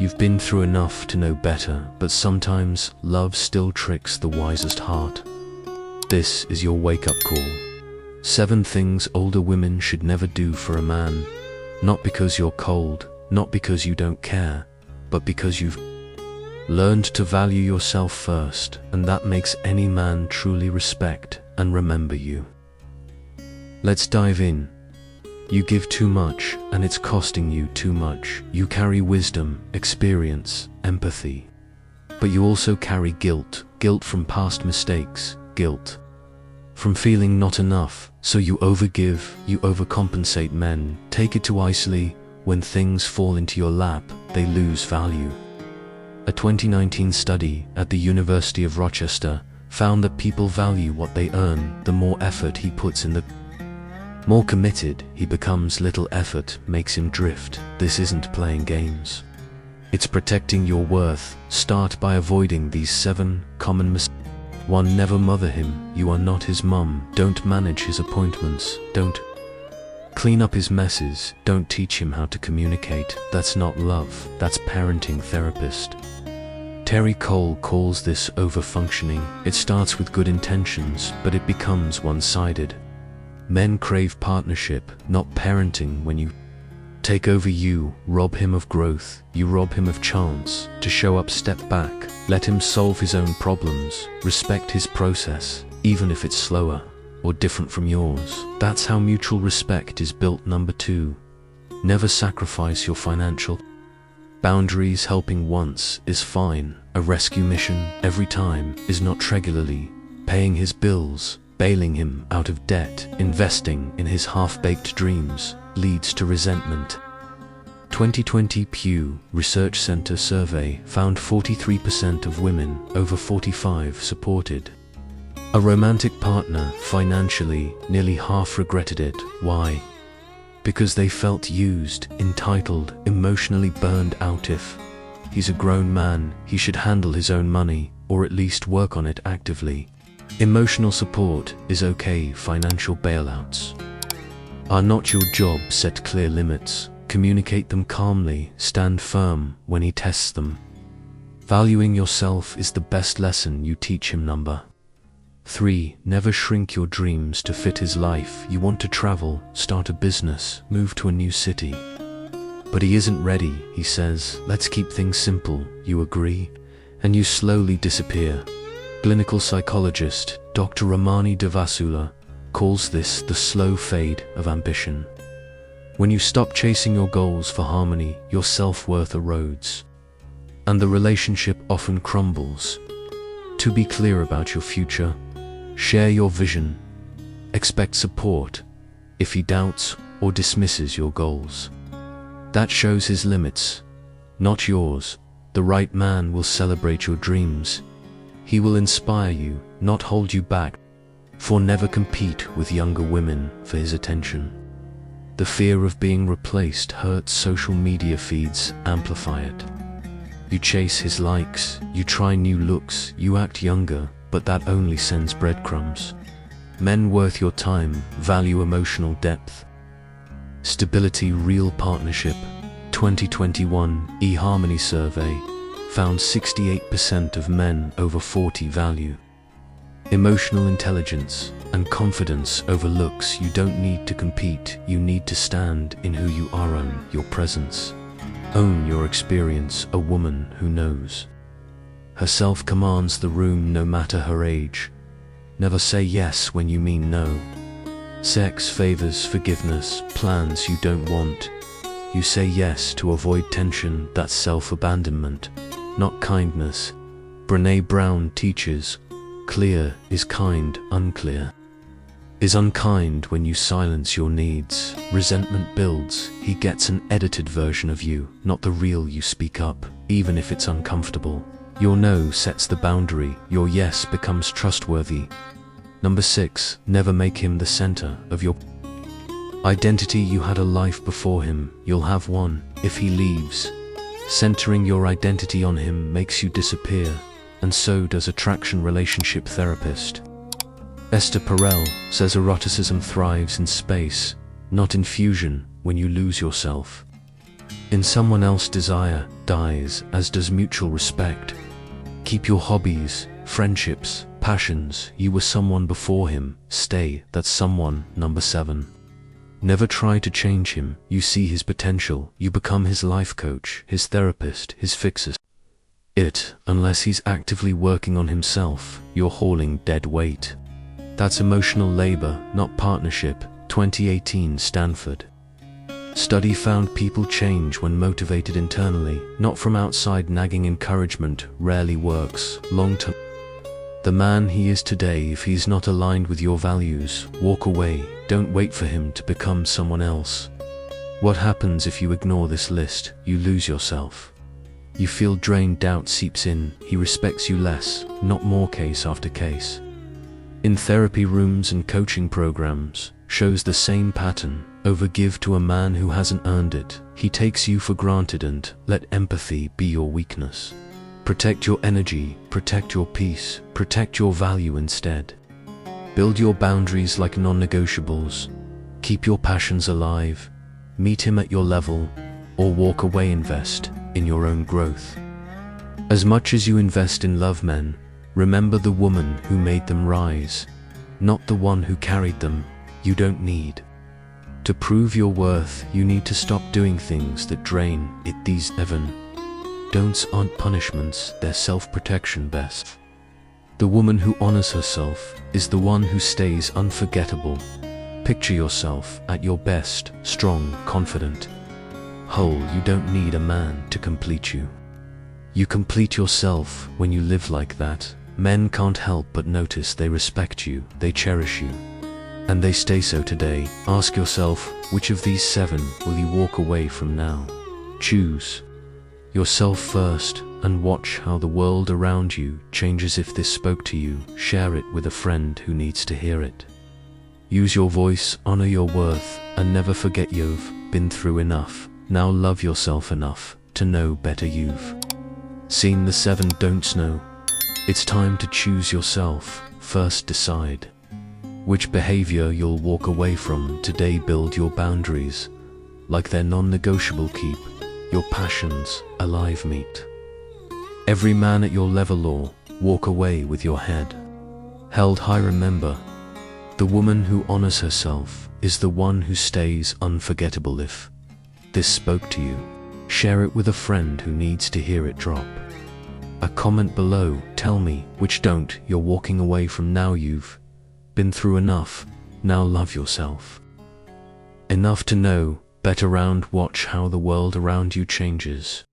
You've been through enough to know better, but sometimes love still tricks the wisest heart. This is your wake-up call. 7 things older women should never do for a man. Not because you're cold, not because you don't care, but because you've learned to value yourself first, and that makes any man truly respect and remember you. Let's dive in. You give too much, and it's costing you too much. You carry wisdom, experience, empathy. But you also carry guilt. Guilt from past mistakes. Guilt from feeling not enough. So you overgive, you overcompensate. Men take it too easily. When things fall into your lap, they lose value. A 2019 study at the University of Rochester found that people value what they earn. The more effort he puts in, the more committed he becomes. Little effort makes him drift. This isn't playing games. It's protecting your worth. Start by avoiding these 7 common mistakes. 1. Never mother him. You are not his mum. Don't manage his appointments. Don't clean up his messes. Don't teach him how to communicate. That's not love. That's parenting therapist. Terry Cole calls this overfunctioning. It starts with good intentions, but it becomes one-sided. Men crave partnership, not parenting. When you take over, you rob him of growth. You rob him of chance to show up. Step back. Let him solve his own problems. Respect his process, even if it's slower or different from yours. That's how mutual respect is built. Number 2. Never sacrifice your financial boundaries. Helping once is fine. A rescue mission every time is not. Regularly paying his bills, bailing him out of debt, investing in his half-baked dreams leads to resentment. 2020 Pew Research Center survey found 43% of women over 45 supported a romantic partner financially. Nearly half regretted it. Why? Because they felt used, entitled, emotionally burned out. If he's a grown man, he should handle his own money, or at least work on it actively. Emotional support is okay. Financial bailouts are not your job. Set clear limits. Communicate them calmly. Stand firm when he tests them. Valuing yourself is the best lesson you teach him. Number 3. Never shrink your dreams to fit his life. You want to travel, start a business, move to a new city. But he isn't ready. He says, let's keep things simple. You agree, and you slowly disappear. Clinical psychologist Dr. Ramani Devasula calls this the slow fade of ambition. When you stop chasing your goals for harmony, your self-worth erodes, and the relationship often crumbles. To be clear about your future, share your vision, expect support if he doubts or dismisses your goals. That shows his limits, not yours. The right man will celebrate your dreams. He will inspire you, not hold you back. 4. Never compete with younger women for his attention. The fear of being replaced hurts. Social media feeds amplify it. You chase his likes, you try new looks, you act younger, but that only sends breadcrumbs. Men worth your time value emotional depth, stability. Real partnership. 2021 eHarmony survey found 68% of men over 40 value emotional intelligence and confidence over looks. You don't need to compete, you need to stand in who you are. Own your presence, own your experience. A woman who knows herself commands the room no matter her age. Never say yes when you mean no. Sex, favors, forgiveness, plans you don't want. You say yes to avoid tension. That's self-abandonment, not kindness. Brené Brown teaches, clear is kind, unclear is unkind. When you silence your needs, resentment builds. He gets an edited version of you, not the real you. Speak up, even if it's uncomfortable. Your no sets the boundary, your yes becomes trustworthy. Number 6. Never make him the center of your identity. You had a life before him, you'll have one if he leaves. Centering your identity on him makes you disappear, and so does attraction. Relationship therapist Esther Perel says eroticism thrives in space, not in fusion. When you lose yourself, In someone else, desire dies, as does mutual respect. Keep your hobbies, friendships, passions. You were someone before him. Stay, that's someone. Number 7. Never try to change him. You see his potential. You become his life coach, his therapist, his fixer. Unless he's actively working on himself, you're hauling dead weight. That's emotional labor, not partnership. 2018 Stanford study found people change when motivated internally, not from outside. Nagging encouragement rarely works long term. The man he is today, if he's not aligned with your values, walk away. Don't wait for him to become someone else. What happens if you ignore this list? You lose yourself. You feel drained, doubt seeps in. He respects you less, not more. Case after case in therapy rooms and coaching programs shows the same pattern. Overgive to a man who hasn't earned it. He takes you for granted, and let empathy be your weakness. Protect your energy, protect your peace, protect your value instead. Build your boundaries like non-negotiables. Keep your passions alive. Meet him at your level, or walk away. Invest in your own growth. As much as you invest in love, men, remember the woman who made them rise, not the one who carried them. You don't need to prove your worth. You need to stop doing things that drain it. These don'ts aren't punishments, they're self-protection. Best. The woman who honors herself is the one who stays unforgettable. Picture yourself at your best, strong, confident, whole. You don't need a man to complete you. You complete yourself when you live like that. Men can't help but notice. They respect you, they cherish you, and they stay so. Today, ask yourself, which of these 7 will you walk away from now? Choose yourself first, and watch how the world around you changes. If this spoke to you, share it with a friend who needs to hear it. Use your voice, honor your worth, and never forget you've been through enough. Now love yourself enough to know better. You've seen the 7 don'ts. Know it's time to choose yourself first. Decide which behavior you'll walk away from today. Build your boundaries like they're non-negotiable. Keep your passions alive. Meet every man at your level, or walk away with your head held high. Remember, the woman who honors herself is the one who stays unforgettable. If this spoke to you, share it with a friend who needs to hear it. Drop a comment below. Tell me which don't you're walking away from now. You've been through enough. Now love yourself enough to know better. Watch how the world around you changes.